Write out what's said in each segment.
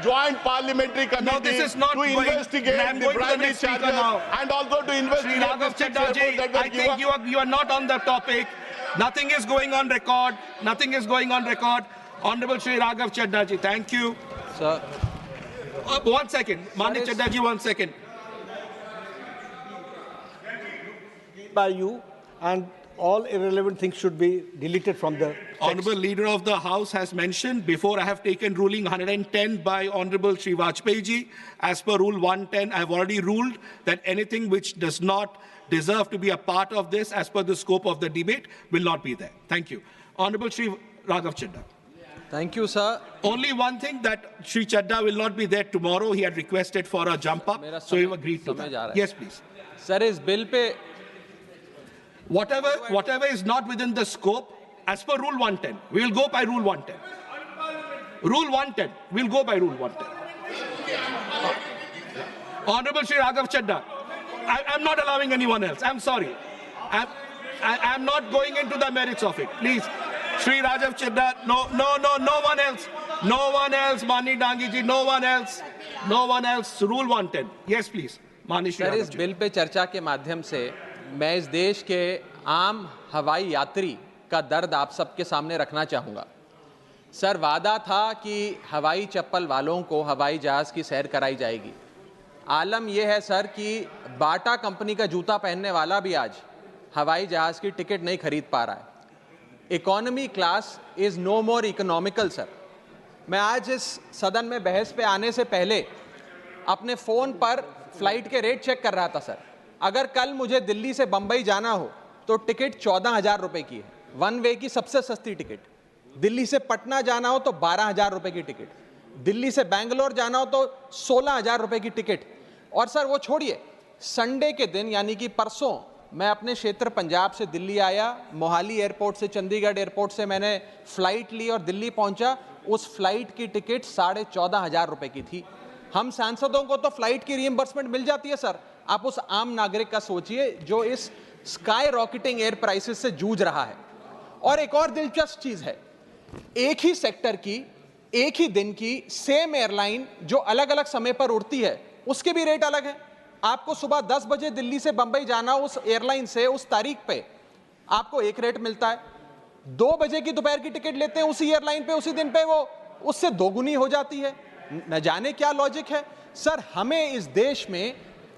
joint parliamentary committee this is not to investigate the bribery charges and also to investigate Raghav the Chadha ji, I think you are not on the topic. Nothing is going on record. Nothing is going on record. Honorable Shri Raghav Chadha ji, thank you. Sir. 1 second. Manik Chadha ji, 1 second. By you, and all irrelevant things should be deleted from the text. Honorable Leader of the House has mentioned, before I have taken ruling 110 by Honorable Shri Vajpayee ji, as per Rule 110, I have already ruled that anything which does not deserve to be a part of this, as per the scope of the debate, will not be there. Thank you. Honorable Shri Raghav Chadha. Thank you, sir. Only one thing, that Shri Chadha will not be there tomorrow. He had requested for a jump up, so he agreed to that. Yes, please. Sir, इस bill pay Whatever is not within the scope, as per Rule 110, we will go by Rule 110. Rule 110, we'll go by Rule 110. Honorable Shri Raghav Chadha, I'm not allowing anyone else. I'm sorry. I'm not going into the merits of it. Please, Shri Raghav Chadha, no one else. No one else, Mani Dangi ji, no one else. No one else. Rule 110. Yes, please. Mani Shri sir, Raghav इस Chadha. Bill pay चर्चा के माध्यम से मैं इस देश के आम हवाई यात्री का दर्द आप सबके सामने रखना चाहूँगा। सर, वादा था कि हवाई चप्पल वालों को हवाई जहाज़ की सैर कराई जाएगी। आलम यह है सर कि बाटा कंपनी का जूता पहनने वाला भी आज हवाई जहाज़ की टिकट नहीं खरीद पा रहा है। Economy class is no more economical sir. मैं आज इस सदन में बहस पे आने से पहले अपने फ़ोन पर फ्लाइट के रेट चेक कर रहा था सर। अगर कल मुझे दिल्ली से बंबई जाना हो तो टिकट 14,000 रुपये की है, वन वे की सबसे सस्ती टिकट। दिल्ली से पटना जाना हो तो 12,000 रुपये की टिकट, दिल्ली से बेंगलोर जाना हो तो 16,000 रुपये की टिकट। और सर वो छोड़िए, संडे के दिन यानी कि परसों मैं अपने क्षेत्र पंजाब से दिल्ली आया, मोहाली एयरपोर्ट से चंडीगढ़ एयरपोर्ट से मैंने फ़्लाइट ली और दिल्ली पहुंचा। उस फ्लाइट की टिकट 14,500 रुपये की थी। हम सांसदों को तो फ्लाइट की रीइंबर्समेंट मिल जाती है सर, आप उस आम नागरिक का सोचिए जो इस स्काई रॉकेटिंग एयर प्राइसेस से जूझ रहा है। और एक और दिलचस्प चीज है, एक ही सेक्टर की एक ही दिन की सेम एयरलाइन जो अलग अलग समय पर उड़ती है उसके भी रेट अलग है। आपको सुबह 10 बजे दिल्ली से बंबई जाना, उस एयरलाइन से उस तारीख पे आपको एक रेट मिलता है। 2 बजे की दोपहर की टिकट लेते हैं उसी एयरलाइन पे, उसी दिन पे वो उससे दोगुनी हो जाती है। न जाने क्या लॉजिक है सर। हमें इस देश में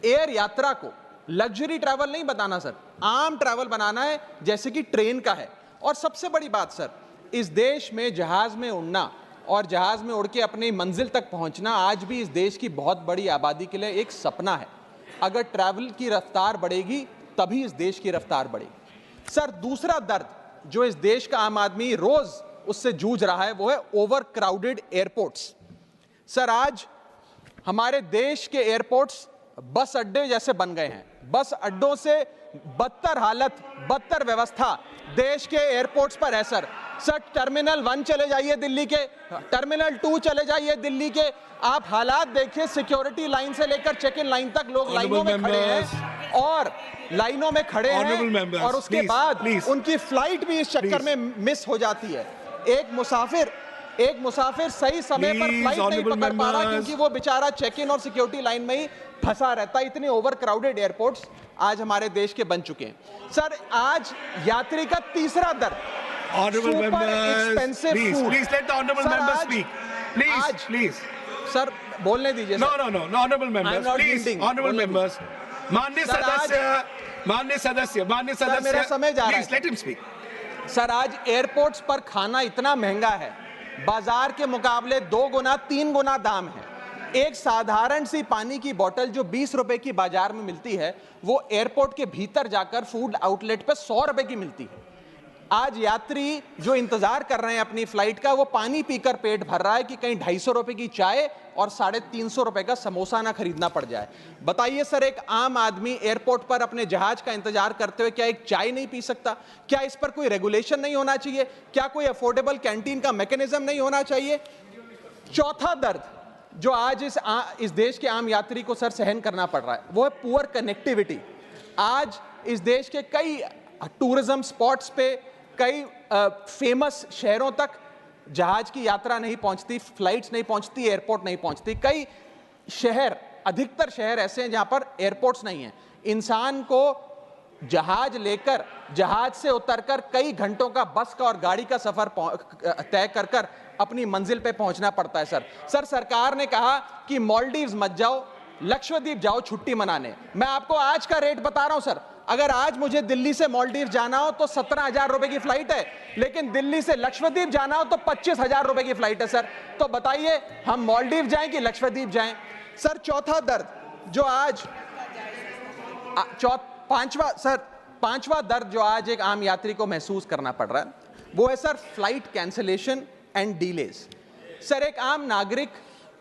एयर यात्रा को लग्जरी ट्रैवल नहीं बताना सर, आम ट्रैवल बनाना है जैसे कि ट्रेन का है। और सबसे बड़ी बात सर, इस देश में जहाज में उड़ना और जहाज में उड़ के अपनी मंजिल तक पहुंचना आज भी इस देश की बहुत बड़ी आबादी के लिए एक सपना है। अगर ट्रैवल की रफ्तार बढ़ेगी तभी इस देश की रफ्तार बढ़ेगी। सर, दूसरा दर्द जो इस देश का आम आदमी रोज उससे जूझ रहा है वो है ओवर क्राउडेड एयरपोर्ट्स। सर, आज हमारे देश के एयरपोर्ट्स बस अड्डे जैसे बन गए हैं। बस अड्डों से बदतर हालत, बदतर व्यवस्था देश के एयरपोर्ट्स पर है सर। टर्मिनल 1 चले जाइए दिल्ली के, टर्मिनल 2 चले जाइए दिल्ली के, आप हालात देखिए। सिक्योरिटी लाइन से लेकर चेक इन लाइन तक लोग लाइनों में खड़े हैं और लाइनों में खड़े हैं और उसके बाद उनकी फ्लाइट भी इस चक्कर में मिस हो जाती है। एक मुसाफिर सही समय पर फ्लाइट नहीं पकड़ पा रहा क्योंकि वो बेचारा चेक इन और सिक्योरिटी लाइन में ही फंसा रहता है। इतने ओवर क्राउडेड एयरपोर्ट्स आज हमारे देश के बन चुके हैं। सर, आज यात्री का तीसरा दर्द, Honorable members, please let the honorable members speak. Please. Sir, बोलने दीजिए। No, honorable members, please, honorable members. माननीय सदस्य, मेरा समय जा रहा है। Please let him speak. Sir, आज एयरपोर्ट्स पर खाना इतना महंगा है, बाजार के मुकाबले 2 गुना 3 गुना दाम है। एक साधारण सी पानी की बोतल जो 20 रुपए की बाजार में मिलती है वो एयरपोर्ट के भीतर जाकर फूड आउटलेट पे 100 रुपए की मिलती है। आज यात्री जो इंतजार कर रहे हैं अपनी फ्लाइट का, वो पानी पीकर पेट भर रहा है कि कहीं 250 रुपए की चाय और 350 रुपए का समोसा ना खरीदना पड़ जाए। बताइए सर, एक आम आदमी एयरपोर्ट पर अपने जहाज का इंतजार करते हुए क्या एक चाय नहीं पी सकता? क्या इस पर कोई रेगुलेशन नहीं होना चाहिए? क्या कोई अफोर्डेबल कैंटीन का मैकेनिज्म नहीं होना चाहिए? चौथा दर्द जो आज इस देश के आम यात्री को सर सहन करना पड़ रहा है वो है पुअर कनेक्टिविटी। आज इस देश के कई टूरिज्म स्पॉट्स पे, कई फेमस शहरों तक जहाज की यात्रा नहीं पहुंचती, फ्लाइट्स नहीं पहुंचती, एयरपोर्ट नहीं पहुंचती। कई शहर, अधिकतर शहर ऐसे हैं जहां पर एयरपोर्ट्स नहीं हैं। इंसान को जहाज लेकर, जहाज से उतरकर कई घंटों का बस का और गाड़ी का सफर तय कर कर अपनी मंजिल पे पहुंचना पड़ता है। सर सरकार ने कहा कि मालदीव्स मत जाओ, लक्षद्वीप जाओ छुट्टी मनाने। मैं आपको आज का रेट बता रहा हूं सर, अगर आज मुझे दिल्ली से मालदीव जाना हो तो 17,000 रुपए की फ्लाइट है, लेकिन दिल्ली से लक्षद्वीप जाना हो तो 25,000 रुपए की फ्लाइट है। सर तो बताइए हम मालदीव जाएं कि लक्षद्वीप जाएं? सर चौथा दर्द जो आज पांचवा दर्द जो आज एक आम यात्री को महसूस करना पड़ रहा है वो है sir flight cancellation and delays. Sir एक आम नागरिक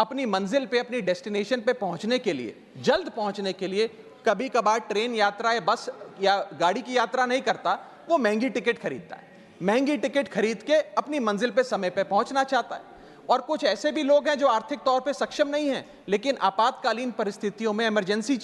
अपनी मंजिल पे, अपनी डेस्टिनेशन पे पहुंचने के लिए, जल्द पहुंचने के लिए कभी कभार ट्रेन यात्रा या बस या गाड़ी की यात्रा नहीं करता, वो महंगी टिकट खरीदता है। महंगी टिकट खरीद के अपनी मंजिल पे समय पे पहुंचना चाहता है। और कुछ ऐसे भी लोग हैं जो आर्थिक तौर पे सक्षम नहीं हैं, लेकिन आपातकालीन परिस्थितियों में, इमरजेंसी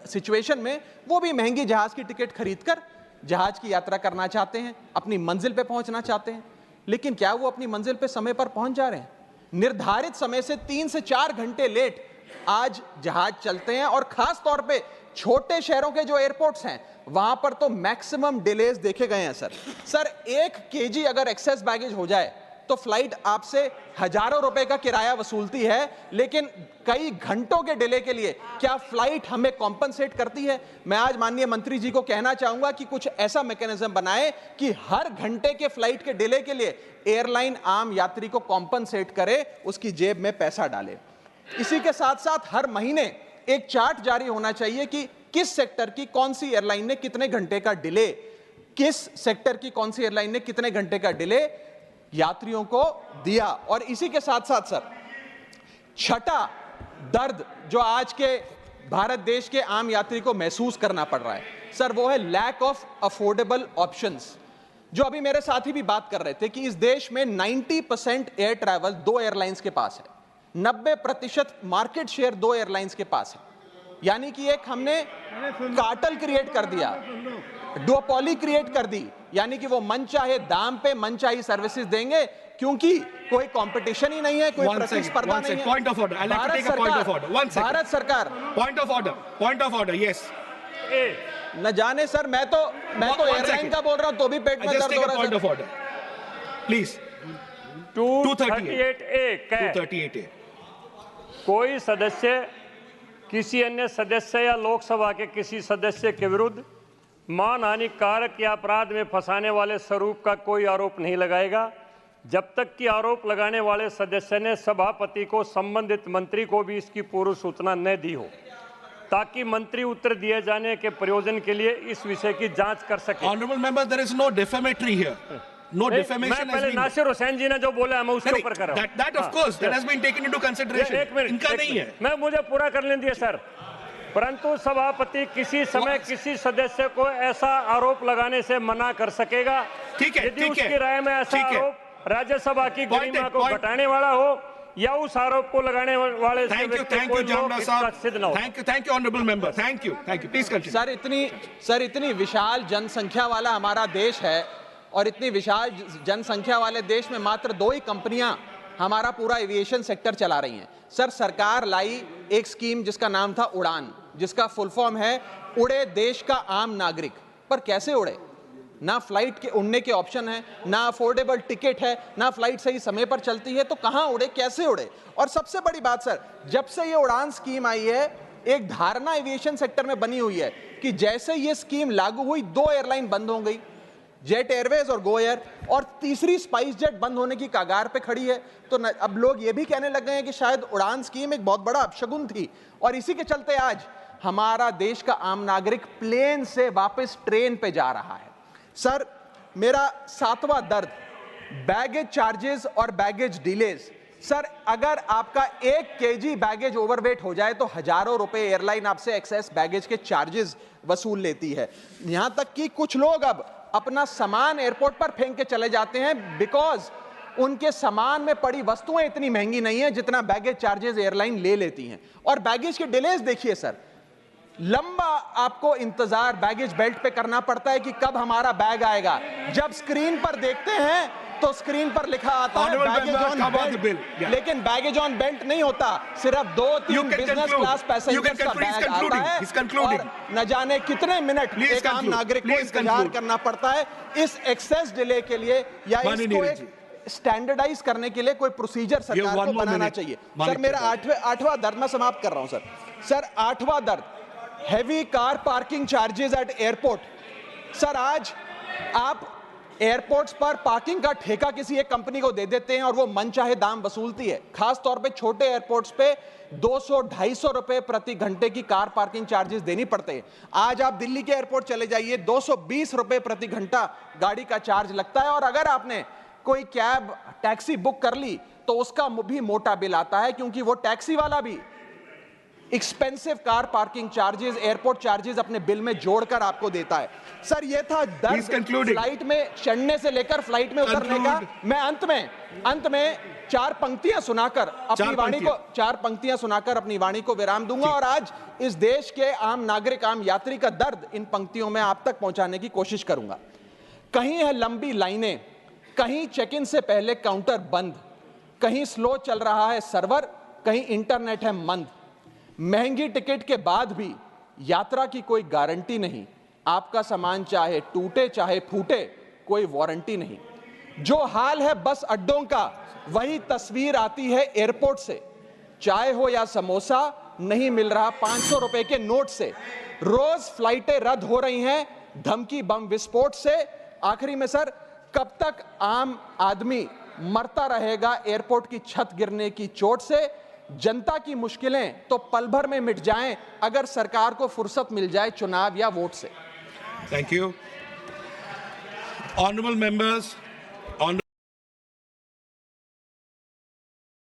सिचुएशन में वो भी महंगी जहाज की टिकट खरीदकर जहाज की यात्रा करना चाहते हैं, अपनी मंजिल पे पहुंचना चाहते हैं। लेकिन क्या वो अपनी मंजिल पे समय पर पहुंच जा रहे हैं? निर्धारित समय से 3 से 4 घंटे लेट आज जहाज चलते हैं। और खास तौर पे छोटे शहरों के जो एयरपोर्ट्स हैं वहां पर तो मैक्सिमम डिलेज देखे गए हैं। सर 1 केजी अगर एक्सेस बैगेज हो जाए तो फ्लाइट आपसे हजारों रुपए का किराया वसूलती है, लेकिन कई घंटों के डिले के लिए क्या फ्लाइट हमें कॉम्पनसेट करती है? मैं आज माननीय मंत्री जी को कहना चाहूंगा कि कुछ ऐसा मैकेनिज्म बनाए कि हर घंटे के फ्लाइट के डिले के लिए एयरलाइन आम यात्री को कॉम्पनसेट करे, उसकी जेब में पैसा डाले। इसी के साथ साथ हर महीने एक चार्ट जारी होना चाहिए कि किस सेक्टर की कौन सी एयरलाइन ने कितने घंटे का डिले, किस सेक्टर की कौन सी एयरलाइन ने कितने घंटे का डिले यात्रियों को दिया। और इसी के साथ साथ सर छठा दर्द जो आज के भारत देश के आम यात्री को महसूस करना पड़ रहा है सर, वो है लैक ऑफ अफोर्डेबल ऑप्शंस। जो अभी मेरे साथी भी बात कर रहे थे कि इस देश में 90% एयर ट्रैवल 2 एयरलाइंस के पास है, 90% मार्केट शेयर 2 एयरलाइंस के पास है। यानी कि एक हमने कार्टेल क्रिएट कर दिया, डुओपोली क्रिएट कर दी, यानी कि वो मनचाहे दाम पे मनचाही सर्विसेज देंगे क्योंकि कोई कंपटीशन ही नहीं है, कोई प्रतिस्पर्धा नहीं है। Point of order. I'll have to take a point of order. One second. Bharat सरकार Point of order. Yes. न जाने सर, मैं तो एयरलाइन का बोल रहा हूं तो भी पेट में दर्द हो रहा है। Point of order. Please. 238A 238A. कोई सदस्य किसी अन्य सदस्य या लोकसभा के किसी सदस्य के विरुद्ध मानहानि कारक या अपराध में फंसाने वाले स्वरूप का कोई आरोप नहीं लगाएगा जब तक कि आरोप लगाने वाले सदस्य ने सभापति को संबंधित मंत्री को भी इसकी पूर्व सूचना न दी हो, ताकि मंत्री उत्तर दिए जाने के प्रयोजन के लिए इस विषय की जांच कर सके। Honorable member, there is no defamatory here. No defamation has been. Nasir Hussain जी ने जो बोला मैं उसके ऊपर कर रहा हूं। That of course that has been taken into consideration. एक मिनट, इनका नहीं है। मैं मुझे पूरा करने दिए सर। परंतु सभापति किसी समय किसी सदस्य को ऐसा आरोप लगाने से मना कर सकेगा यदि उसकी राय में ऐसा आरोप राज्यसभा की गरिमा को घटाने वाला हो या उस आरोप को लगाने वाले से कोई लोग इसका सिद्ध न हो। Thank you, honorable member. Thank you. Please continue. Sir इतनी विशाल जनसंख्या वाला हमारा देश है और इतनी विशाल जनसंख्या वाले देश में मात्र 2 ही कंपनियां हमारा पूरा एविएशन सेक्टर चला रही हैं। सर सरकार लाई एक स्कीम जिसका नाम था उड़ान, जिसका फुल फॉर्म है उड़े देश का आम नागरिक। पर कैसे उड़े? ना फ्लाइट के उड़ने के ऑप्शन है, ना अफोर्डेबल टिकट है, ना फ्लाइट सही समय पर चलती है, तो कहां उड़े, कैसे उड़े? और सबसे बड़ी बात सर, जब से ये उड़ान स्कीम आई है एक धारणा एविएशन सेक्टर में बनी हुई है कि जैसे ये स्कीम लागू हुई 2 एयरलाइन बंद हो गई, जेट एयरवेज और गो एयर, और तीसरी स्पाइस जेट बंद होने की कगार पे खड़ी है। तो अब लोग ये भी कहने लग गए हैं कि शायद उड़ान स्कीम एक बहुत बड़ा अपशगुन थी। और इसी के चलते आज हमारा देश का आम नागरिक प्लेन से वापस ट्रेन पे जा रहा है। सर मेरा 7वां दर्द बैगेज चार्जेस और बैगेज डिलेज। सर अगर आपका 1 केजी बैगेज ओवरवेट हो जाए तो हजारों रुपए एयरलाइन आपसे एक्सेस बैगेज के चार्जेस वसूल लेती है। यहां तक कि कुछ लोग अब अपना सामान एयरपोर्ट पर फेंक के चले जाते हैं बिकॉज उनके सामान में पड़ी वस्तुएं इतनी महंगी नहीं है जितना बैगेज चार्जेस एयरलाइन ले लेती हैं। और बैगेज के डिलेज देखिए सर, लंबा आपको इंतजार बैगेज बेल्ट पे करना पड़ता है कि कब हमारा बैग आएगा। जब स्क्रीन पर देखते हैं तो स्क्रीन पर लिखा आता है Honorable baggage member, on cover the bill. Belt, Yeah. लेकिन बैगेज ऑन बेल्ट नहीं होता, सिर्फ 2-3 can business conclude. Class You passengers can का conclude. He's बैग आता concluding. है He's concluding. और न जाने कितने मिनट Please एक आम conclude. नागरिक को Please इंतजार conclude. करना पड़ता है इस एक्सेस डिले के लिए, या माननीय इसको नीरज एक स्टैंडर्डाइज करने के लिए कोई प्रोसीजर सरकार one को more बनाना minute. चाहिए। मानिक सर मेरा आठवां दर्द मैं समाप्त कर रहा हूं सर 8वां दर्द, heavy car parking charges eight airport. Sir आज आप एयरपोर्ट्स पर पार्किंग का ठेका किसी एक कंपनी को दे देते हैं और वो मनचाहे दाम वसूलती है। खास तौर पे छोटे एयरपोर्ट्स पे 200-250 रुपए प्रति घंटे की कार पार्किंग चार्जेस देनी पड़ते हैं। आज आप दिल्ली के एयरपोर्ट चले जाइए, 220 रुपए प्रति घंटा गाड़ी का चार्ज लगता है, और अगर आपने कोई कैब टैक्सी बुक कर ली तो उसका भी मोटा बिल आता है, क्योंकि वो टैक्सी वाला भी expensive car parking charges, airport charges अपने बिल में जोड़कर आपको देता है। सर ये था दर्द फ्लाइट में चढ़ने से लेकर फ्लाइट में उतरने का। मैं अंत में 4 पंक्तियां सुनाकर अपनी वाणी को विराम दूंगा, और आज इस देश के आम नागरिक, आम यात्री का दर्द इन पंक्तियों में आप तक पहुंचाने की कोशिश करूंगा। कहीं है लंबी लाइनें, कहीं चेक इन से पहले काउंटर बंद, कहीं स्लो चल रहा है सर्वर, कहीं इंटरनेट है मंद। महंगी टिकट के बाद भी यात्रा की कोई गारंटी नहीं, आपका सामान चाहे टूटे चाहे फूटे कोई वारंटी नहीं। जो हाल है बस अड्डों का, वही तस्वीर आती है एयरपोर्ट से। चाय हो या समोसा नहीं मिल रहा 500 रुपए के नोट से। रोज फ्लाइटें रद्द हो रही हैं धमकी बम विस्फोट से। आखिरी में सर, कब तक आम आदमी मरता रहेगा एयरपोर्ट की छत गिरने की चोट से? जनता की मुश्किलें तो पल भर में मिट जाएं अगर सरकार को फुर्सत मिल जाए चुनाव या वोट से। Thank you. Honorable members,